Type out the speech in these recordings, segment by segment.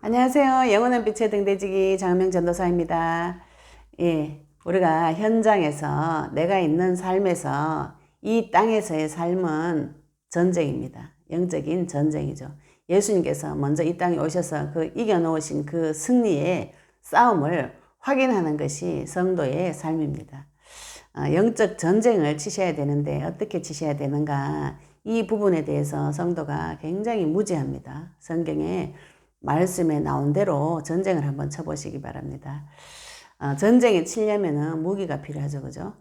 안녕하세요. 영원한 빛의 등대지기 장명 전도사입니다. 예, 우리가 현장에서 내가 있는 삶에서 이 땅에서의 삶은 전쟁입니다. 영적인 전쟁이죠. 예수님께서 먼저 이 땅에 오셔서 그 이겨놓으신 그 승리의 싸움을 확인하는 것이 성도의 삶입니다. 영적 전쟁을 치셔야 되는데 어떻게 치셔야 되는가, 이 부분에 대해서 성도가 굉장히 무지합니다. 성경에 말씀에 나온 대로 전쟁을 한번 쳐보시기 바랍니다. 전쟁에 치려면은 무기가 필요하죠, 그죠?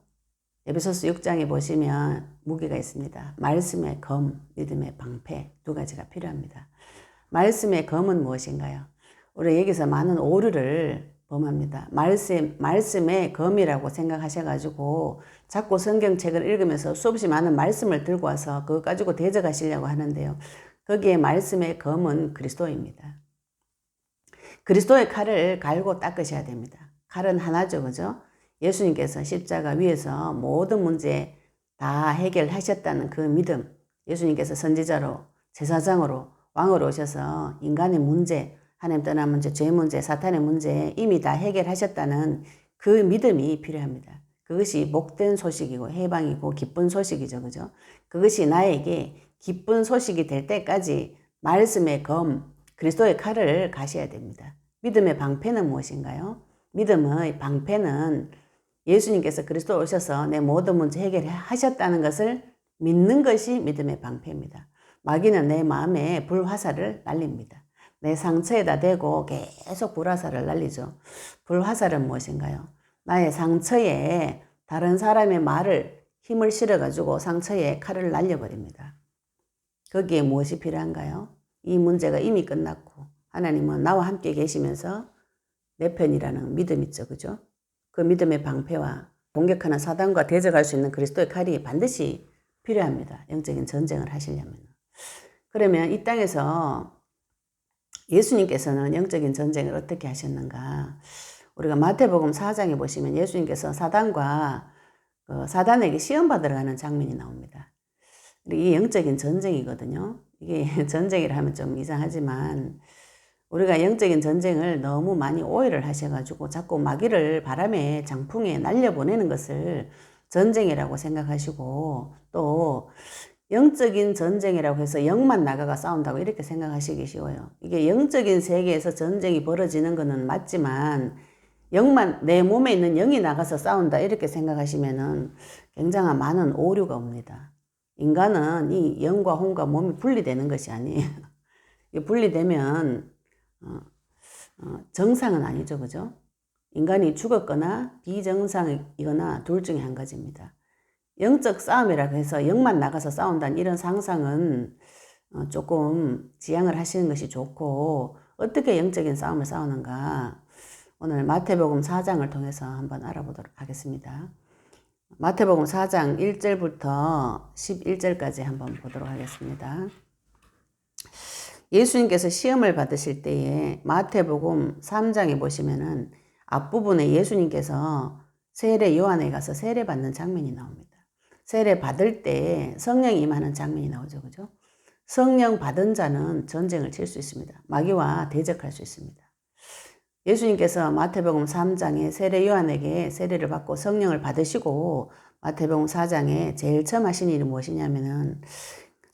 에베소서 6장에 보시면 무기가 있습니다. 말씀의 검, 믿음의 방패, 두 가지가 필요합니다. 말씀의 검은 무엇인가요? 우리 여기서 많은 오류를 범합니다. 말씀의 검이라고 생각하셔가지고 자꾸 성경책을 읽으면서 수없이 많은 말씀을 들고 와서 그거 가지고 대적하시려고 하는데요. 거기에 말씀의 검은 그리스도입니다. 그리스도의 칼을 갈고 닦으셔야 됩니다. 칼은 하나죠, 그죠? 예수님께서 십자가 위에서 모든 문제 다 해결하셨다는 그 믿음, 예수님께서 선지자로, 제사장으로, 왕으로 오셔서 인간의 문제, 하나님 떠난 문제, 죄 문제, 사탄의 문제 이미 다 해결하셨다는 그 믿음이 필요합니다. 그것이 복된 소식이고 해방이고 기쁜 소식이죠, 그죠? 그것이 나에게 기쁜 소식이 될 때까지 말씀의 검, 그리스도의 칼을 가셔야 됩니다. 믿음의 방패는 무엇인가요? 믿음의 방패는 예수님께서 그리스도 오셔서 내 모든 문제 해결하셨다는 것을 믿는 것이 믿음의 방패입니다. 마귀는 내 마음에 불화살을 날립니다. 내 상처에다 대고 계속 불화살을 날리죠. 불화살은 무엇인가요? 나의 상처에 다른 사람의 말을 힘을 실어가지고 상처에 칼을 날려버립니다. 거기에 무엇이 필요한가요? 이 문제가 이미 끝났고 하나님은 나와 함께 계시면서 내 편이라는 믿음 있죠, 그죠? 그 믿음의 방패와 공격하는 사단과 대적할 수 있는 그리스도의 칼이 반드시 필요합니다. 영적인 전쟁을 하시려면. 그러면 이 땅에서 예수님께서는 영적인 전쟁을 어떻게 하셨는가? 우리가 마태복음 4장에 보시면 예수님께서 사단에게 시험 받으러 가는 장면이 나옵니다. 이 영적인 전쟁이거든요. 이게 전쟁이라 하면 좀 이상하지만 우리가 영적인 전쟁을 너무 많이 오해를 하셔가지고 자꾸 마귀를 바람에 장풍에 날려보내는 것을 전쟁이라고 생각하시고 또 영적인 전쟁이라고 해서 영만 나가가 싸운다고 이렇게 생각하시기 쉬워요. 이게 영적인 세계에서 전쟁이 벌어지는 것은 맞지만 영만 내 몸에 있는 영이 나가서 싸운다 이렇게 생각하시면은 굉장한 많은 오류가 옵니다. 인간은 이 영과 혼과 몸이 분리되는 것이 아니에요. 분리되면 정상은 아니죠, 그죠? 인간이 죽었거나 비정상이거나 둘 중에 한 가지입니다. 영적 싸움이라고 해서 영만 나가서 싸운다는 이런 상상은 조금 지양을 하시는 것이 좋고, 어떻게 영적인 싸움을 싸우는가 오늘 마태복음 4장을 통해서 한번 알아보도록 하겠습니다. 마태복음 4장 1절부터 11절까지 한번 보도록 하겠습니다. 예수님께서 시험을 받으실 때에 마태복음 3장에 보시면은 앞부분에 예수님께서 세례 요한에 가서 세례 받는 장면이 나옵니다. 세례 받을 때 성령 임하는 장면이 나오죠, 그죠? 성령 받은 자는 전쟁을 칠 수 있습니다. 마귀와 대적할 수 있습니다. 예수님께서 마태복음 3장에 세례 요한에게 세례를 받고 성령을 받으시고 마태복음 4장에 제일 처음 하신 일이 무엇이냐면은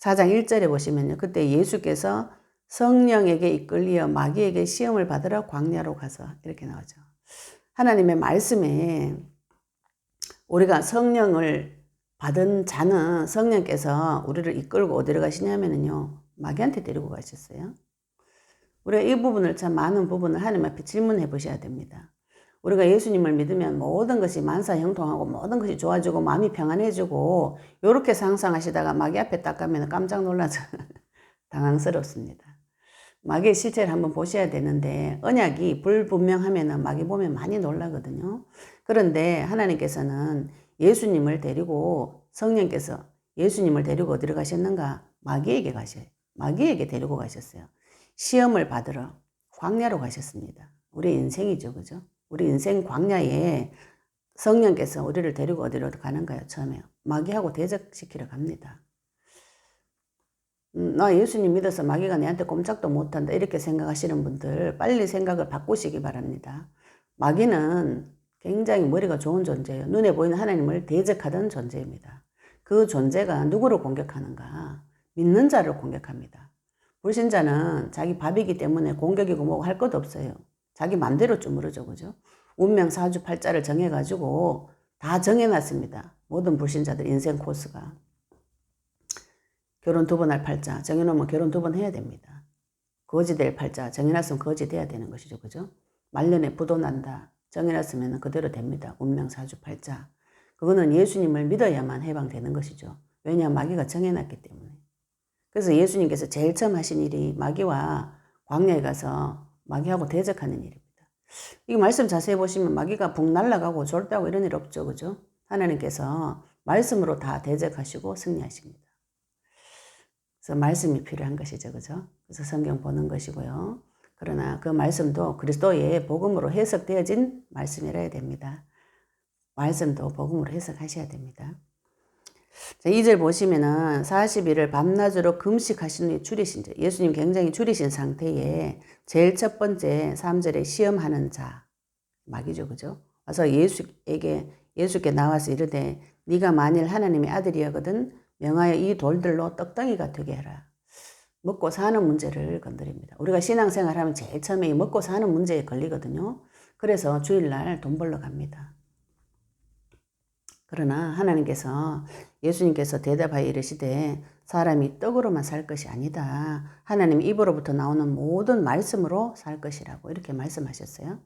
4장 1절에 보시면요. 그때 예수께서 성령에게 이끌려 마귀에게 시험을 받으러 광야로 가서 이렇게 나오죠. 하나님의 말씀에 우리가 성령을 받은 자는 성령께서 우리를 이끌고 어디로 가시냐면요. 마귀한테 데리고 가셨어요. 우리가 이 부분을 참 많은 부분을 하나님 앞에 질문해 보셔야 됩니다. 우리가 예수님을 믿으면 모든 것이 만사형통하고 모든 것이 좋아지고 마음이 평안해지고 이렇게 상상하시다가 마귀 앞에 딱 가면 깜짝 놀라서 당황스럽습니다. 마귀의 실체를 한번 보셔야 되는데 언약이 불분명하면 마귀 보면 많이 놀라거든요. 그런데 하나님께서는 예수님을 데리고 성령께서 예수님을 데리고 어디로 가셨는가? 마귀에게 데리고 가셨어요. 시험을 받으러 광야로 가셨습니다. 우리 인생이죠, 그죠? 우리 인생 광야에 성령께서 우리를 데리고 어디로 가는가요? 처음에 마귀하고 대적시키러 갑니다. 나 예수님 믿어서 마귀가 내한테 꼼짝도 못한다 이렇게 생각하시는 분들 빨리 생각을 바꾸시기 바랍니다. 마귀는 굉장히 머리가 좋은 존재예요. 눈에 보이는 하나님을 대적하던 존재입니다. 그 존재가 누구를 공격하는가? 믿는 자를 공격합니다. 불신자는 자기 밥이기 때문에 공격이고 뭐고 할 것도 없어요. 자기 맘대로 주무르죠. 그죠? 운명 사주팔자를 정해가지고 다 정해놨습니다. 모든 불신자들 인생 코스가. 결혼 2번 할 팔자 정해놓으면 결혼 2번 해야 됩니다. 거지 될 팔자 정해놨으면 거지 돼야 되는 것이죠. 그죠? 말년에 부도 난다. 정해놨으면 그대로 됩니다. 운명 사주 팔자. 그거는 예수님을 믿어야만 해방되는 것이죠. 왜냐하면 마귀가 정해놨기 때문에. 그래서 예수님께서 제일 처음 하신 일이 마귀와 광야에 가서 마귀하고 대적하는 일입니다. 이 말씀 자세히 보시면 마귀가 붕 날아가고 졸다고 이런 일 없죠. 그죠? 하나님께서 말씀으로 다 대적하시고 승리하십니다. 그래서 말씀이 필요한 것이죠. 그죠? 그래서 성경 보는 것이고요. 그러나 그 말씀도 그리스도의 복음으로 해석되어진 말씀이라 해야 됩니다. 말씀도 복음으로 해석하셔야 됩니다. 자, 2절 보시면은 40일을 밤낮으로 금식하신 후에 줄이신 자. 예수님 굉장히 줄이신 상태에 제일 첫 번째 3절에 시험하는 자. 마귀죠. 그죠? 와서 예수께 나와서 이르되 네가 만일 하나님의 아들이거든 명하여 이 돌들로 떡덩이가 되게 해라. 먹고 사는 문제를 건드립니다. 우리가 신앙생활하면 제일 처음에 이 먹고 사는 문제에 걸리거든요. 그래서 주일날 돈 벌러 갑니다. 그러나 하나님께서 예수님께서 대답하여 이르시되 사람이 떡으로만 살 것이 아니다. 하나님 입으로부터 나오는 모든 말씀으로 살 것이라고 이렇게 말씀하셨어요.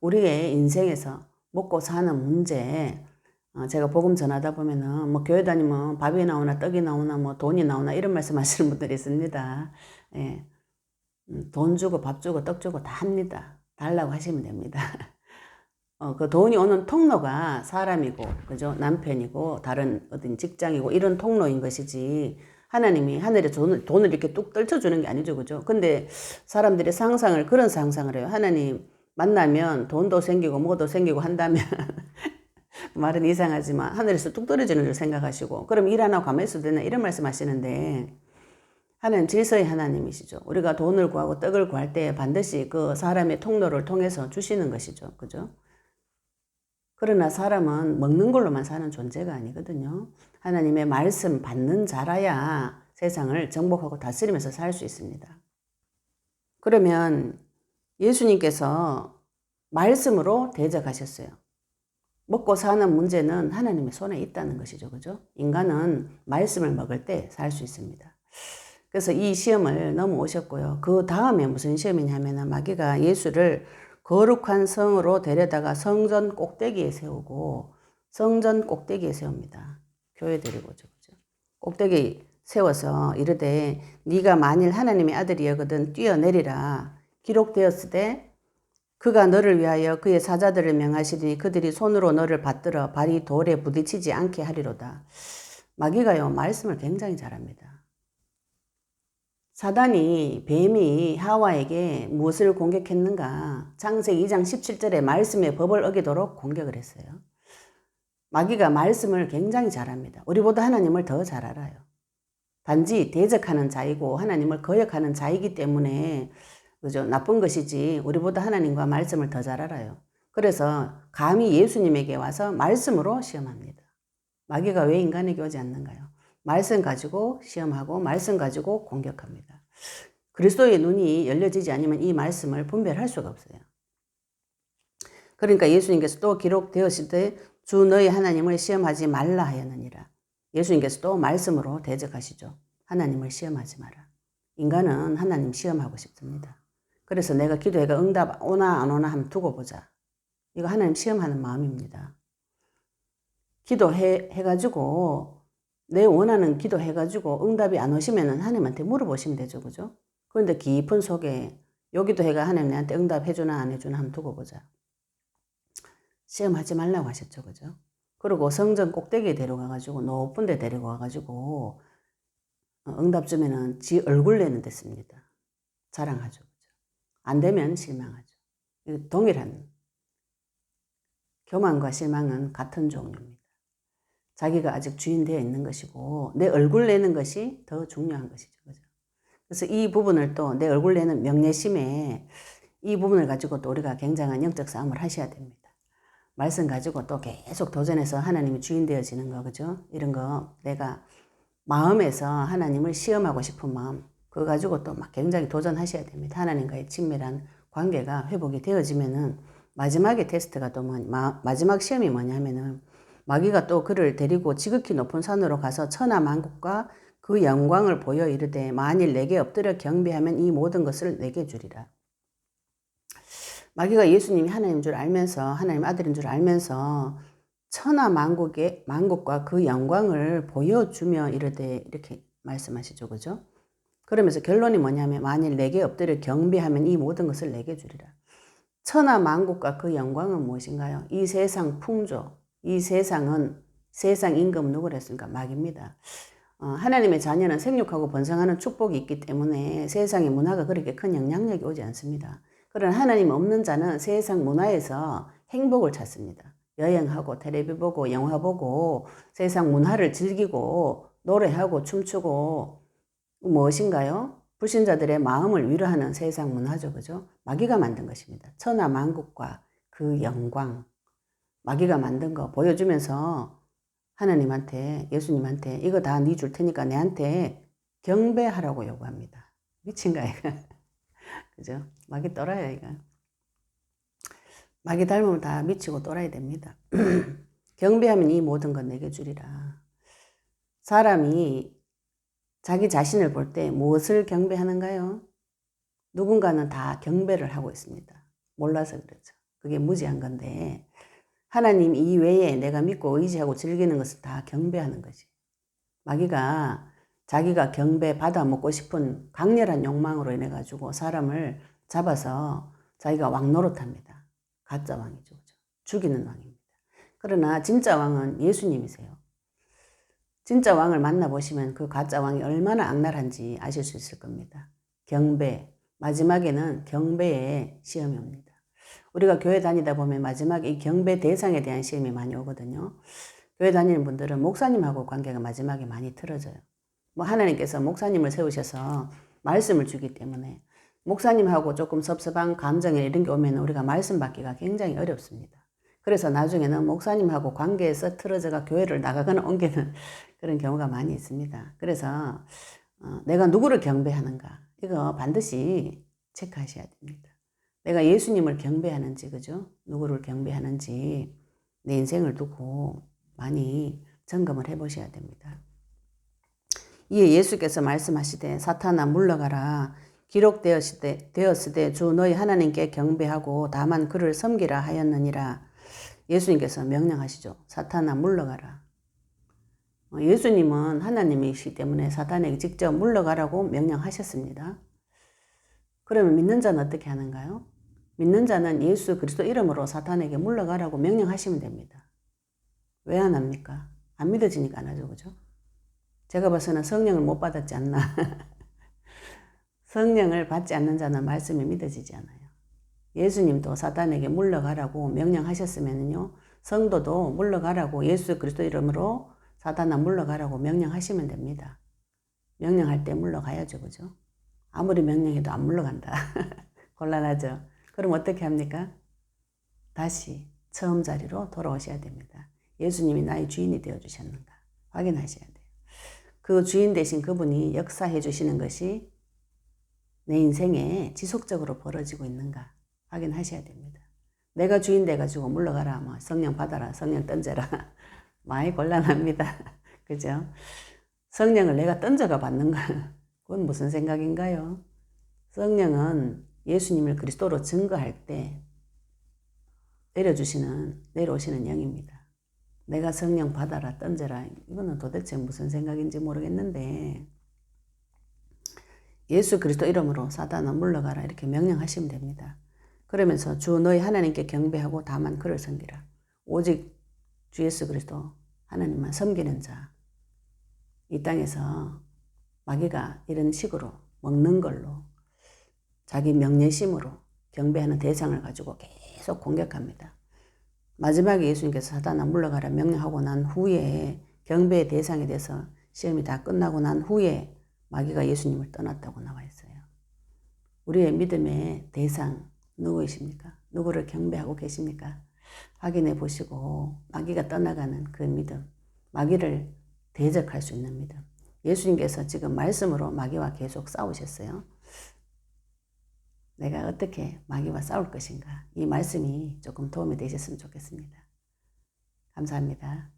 우리의 인생에서 먹고 사는 문제 제가 복음 전하다 보면은 뭐 교회 다니면 밥이 나오나 떡이 나오나 뭐 돈이 나오나 이런 말씀 하시는 분들이 있습니다. 예. 돈 주고 밥 주고 떡 주고 다 합니다. 달라고 하시면 됩니다. 그 돈이 오는 통로가 사람이고, 그죠? 남편이고, 다른 어떤 직장이고, 이런 통로인 것이지, 하나님이 하늘에 돈을 이렇게 뚝 떨쳐주는 게 아니죠. 그죠? 근데 사람들이 그런 상상을 해요. 하나님 만나면 돈도 생기고, 뭐도 생기고 한다면, 말은 이상하지만, 하늘에서 뚝 떨어지는 줄 생각하시고, 그럼 일 안 하고 가만히 있어도 되나? 이런 말씀 하시는데, 하나님 질서의 하나님이시죠. 우리가 돈을 구하고 떡을 구할 때 반드시 그 사람의 통로를 통해서 주시는 것이죠. 그죠? 그러나 사람은 먹는 걸로만 사는 존재가 아니거든요. 하나님의 말씀 받는 자라야 세상을 정복하고 다스리면서 살 수 있습니다. 그러면 예수님께서 말씀으로 대적하셨어요. 먹고 사는 문제는 하나님의 손에 있다는 것이죠. 그죠? 인간은 말씀을 먹을 때 살 수 있습니다. 그래서 이 시험을 넘어오셨고요. 그 다음에 무슨 시험이냐면 마귀가 예수를 거룩한 성으로 데려다가 성전 꼭대기에 세우고 성전 꼭대기에 세웁니다. 교회 데리고죠. 그죠? 꼭대기 세워서 이르되 네가 만일 하나님의 아들이거든 뛰어내리라. 기록되었을 때 그가 너를 위하여 그의 사자들을 명하시리니 그들이 손으로 너를 받들어 발이 돌에 부딪히지 않게 하리로다. 마귀가요 말씀을 굉장히 잘합니다. 사단이 뱀이 하와에게 무엇을 공격했는가? 창세기 2장 17절에 말씀의 법을 어기도록 공격을 했어요. 마귀가 말씀을 굉장히 잘합니다. 우리보다 하나님을 더 잘 알아요. 단지 대적하는 자이고 하나님을 거역하는 자이기 때문에 그죠? 나쁜 것이지 우리보다 하나님과 말씀을 더 잘 알아요. 그래서 감히 예수님에게 와서 말씀으로 시험합니다. 마귀가 왜 인간에게 오지 않는가요? 말씀 가지고 시험하고 말씀 가지고 공격합니다. 그리스도의 눈이 열려지지 않으면 이 말씀을 분별할 수가 없어요. 그러니까 예수님께서 또 기록되었을 때 주 너희 하나님을 시험하지 말라 하였느니라. 예수님께서 또 말씀으로 대적하시죠. 하나님을 시험하지 마라. 인간은 하나님 시험하고 싶습니다. 그래서 내가 기도해가 응답 오나 안 오나 한번 두고 보자. 이거 하나님 시험하는 마음입니다. 기도해가지고 내 원하는 기도해가지고 응답이 안 오시면은 하나님한테 물어보시면 되죠. 그죠? 그런데 깊은 속에 여기도 해가 하나님 나한테 응답해주나 안 해주나 한번 두고 보자. 시험하지 말라고 하셨죠. 그죠? 그리고 성전 꼭대기에 데려가가지고 높은 데 데리고 와가지고 응답 주면은 지 얼굴 내는 데 씁니다. 자랑하죠. 그죠? 안 되면 실망하죠. 동일한 교만과 실망은 같은 종류입니다. 자기가 아직 주인 되어 있는 것이고 내 얼굴 내는 것이 더 중요한 것이죠. 그죠? 그래서 이 부분을 또 내 얼굴 내는 명예심에 이 부분을 가지고 또 우리가 굉장한 영적 싸움을 하셔야 됩니다. 말씀 가지고 또 계속 도전해서 하나님이 주인 되어지는 거, 그죠? 이런 거 내가 마음에서 하나님을 시험하고 싶은 마음, 그거 가지고 또 막 굉장히 도전하셔야 됩니다. 하나님과의 친밀한 관계가 회복이 되어지면은 마지막에 테스트가 또 마지막 시험이 뭐냐면은 마귀가 또 그를 데리고 지극히 높은 산으로 가서 천하만국과 그 영광을 보여 이르되 만일 내게 엎드려 경배하면 이 모든 것을 내게 주리라. 마귀가 예수님이 하나님인 줄 알면서 하나님 아들인 줄 알면서 만국과 그 영광을 보여주며 이르되 이렇게 말씀하시죠. 그죠? 그러면서 결론이 뭐냐면 만일 내게 엎드려 경배하면 이 모든 것을 내게 주리라. 만국과 그 영광은 무엇인가요? 이 세상 풍조, 이 세상은 세상 임금 누구를 했습니까? 마귀입니다. 하나님의 자녀는 생육하고 번성하는 축복이 있기 때문에 세상의 문화가 그렇게 큰 영향력이 오지 않습니다. 그러나 하나님 없는 자는 세상 문화에서 행복을 찾습니다. 여행하고 텔레비 보고 영화 보고 세상 문화를 즐기고 노래하고 춤추고 무엇인가요? 불신자들의 마음을 위로하는 세상 문화죠. 그죠? 마귀가 만든 것입니다. 천하만국과 그 영광, 마귀가 만든 거 보여주면서 하나님한테, 예수님한테 이거 다 네 줄 테니까 내한테 경배하라고 요구합니다. 미친가 이거? 그죠? 마귀 또라이야 이거. 마귀 닮으면 다 미치고 또라이 됩니다. 경배하면 이 모든 건 내게 주리라. 사람이 자기 자신을 볼 때 무엇을 경배하는가요? 누군가는 다 경배를 하고 있습니다. 몰라서 그렇죠. 그게 무지한 건데 하나님 이외에 내가 믿고 의지하고 즐기는 것을 다 경배하는 거지. 마귀가 자기가 경배 받아 먹고 싶은 강렬한 욕망으로 인해 가지고 사람을 잡아서 자기가 왕 노릇합니다. 가짜 왕이죠. 그죠? 죽이는 왕입니다. 그러나 진짜 왕은 예수님이세요. 진짜 왕을 만나보시면 그 가짜 왕이 얼마나 악랄한지 아실 수 있을 겁니다. 경배, 마지막에는 경배의 시험이 옵니다. 우리가 교회 다니다 보면 마지막에 이 경배 대상에 대한 시험이 많이 오거든요. 교회 다니는 분들은 목사님하고 관계가 마지막에 많이 틀어져요. 뭐 하나님께서 목사님을 세우셔서 말씀을 주기 때문에 목사님하고 조금 섭섭한 감정이나 이런 게 오면 우리가 말씀 받기가 굉장히 어렵습니다. 그래서 나중에는 목사님하고 관계에서 틀어져가 교회를 나가거나 옮기는 그런 경우가 많이 있습니다. 그래서 내가 누구를 경배하는가 이거 반드시 체크하셔야 됩니다. 내가 예수님을 경배하는지, 그죠? 누구를 경배하는지 내 인생을 두고 많이 점검을 해보셔야 됩니다. 이에 예수께서 말씀하시되 사탄아 물러가라. 기록되었으되 주 너희 하나님께 경배하고 다만 그를 섬기라 하였느니라. 예수님께서 명령하시죠. 사탄아 물러가라. 예수님은 하나님이시기 때문에 사탄에게 직접 물러가라고 명령하셨습니다. 그러면 믿는 자는 어떻게 하는가요? 믿는 자는 예수 그리스도 이름으로 사탄에게 물러가라고 명령하시면 됩니다. 왜 안 합니까? 안 믿어지니까 안 하죠. 그죠? 제가 봐서는 성령을 못 받았지 않나. 성령을 받지 않는 자는 말씀이 믿어지지 않아요. 예수님도 사탄에게 물러가라고 명령하셨으면요. 성도도 물러가라고 예수 그리스도 이름으로 사탄아 물러가라고 명령하시면 됩니다. 명령할 때 물러가야죠. 그죠? 아무리 명령해도 안 물러간다. 곤란하죠? 그럼 어떻게 합니까? 다시 처음 자리로 돌아오셔야 됩니다. 예수님이 나의 주인이 되어주셨는가 확인하셔야 돼요. 그 주인 되신 그분이 역사해 주시는 것이 내 인생에 지속적으로 벌어지고 있는가 확인하셔야 됩니다. 내가 주인 돼가지고 물러가라, 뭐 성령 받아라, 성령 던져라 많이 곤란합니다. 그죠? 성령을 내가 던져가 받는 거 그건 무슨 생각인가요? 성령은 예수님을 그리스도로 증거할 때 내려오시는 영입니다. 내가 성령 받아라, 던져라 이거는 도대체 무슨 생각인지 모르겠는데 예수 그리스도 이름으로 사탄아 물러가라 이렇게 명령하시면 됩니다. 그러면서 주 너희 하나님께 경배하고 다만 그를 섬기라. 오직 주 예수 그리스도 하나님만 섬기는 자. 이 땅에서 마귀가 이런 식으로 먹는 걸로 자기 명예심으로 경배하는 대상을 가지고 계속 공격합니다. 마지막에 예수님께서 사탄아 물러가라 명령하고 난 후에 경배의 대상에 대해서 시험이 다 끝나고 난 후에 마귀가 예수님을 떠났다고 나와 있어요. 우리의 믿음의 대상 누구이십니까? 누구를 경배하고 계십니까? 확인해 보시고 마귀가 떠나가는 그 믿음, 마귀를 대적할 수 있는 믿음. 예수님께서 지금 말씀으로 마귀와 계속 싸우셨어요. 내가 어떻게 마귀와 싸울 것인가? 이 말씀이 조금 도움이 되셨으면 좋겠습니다. 감사합니다.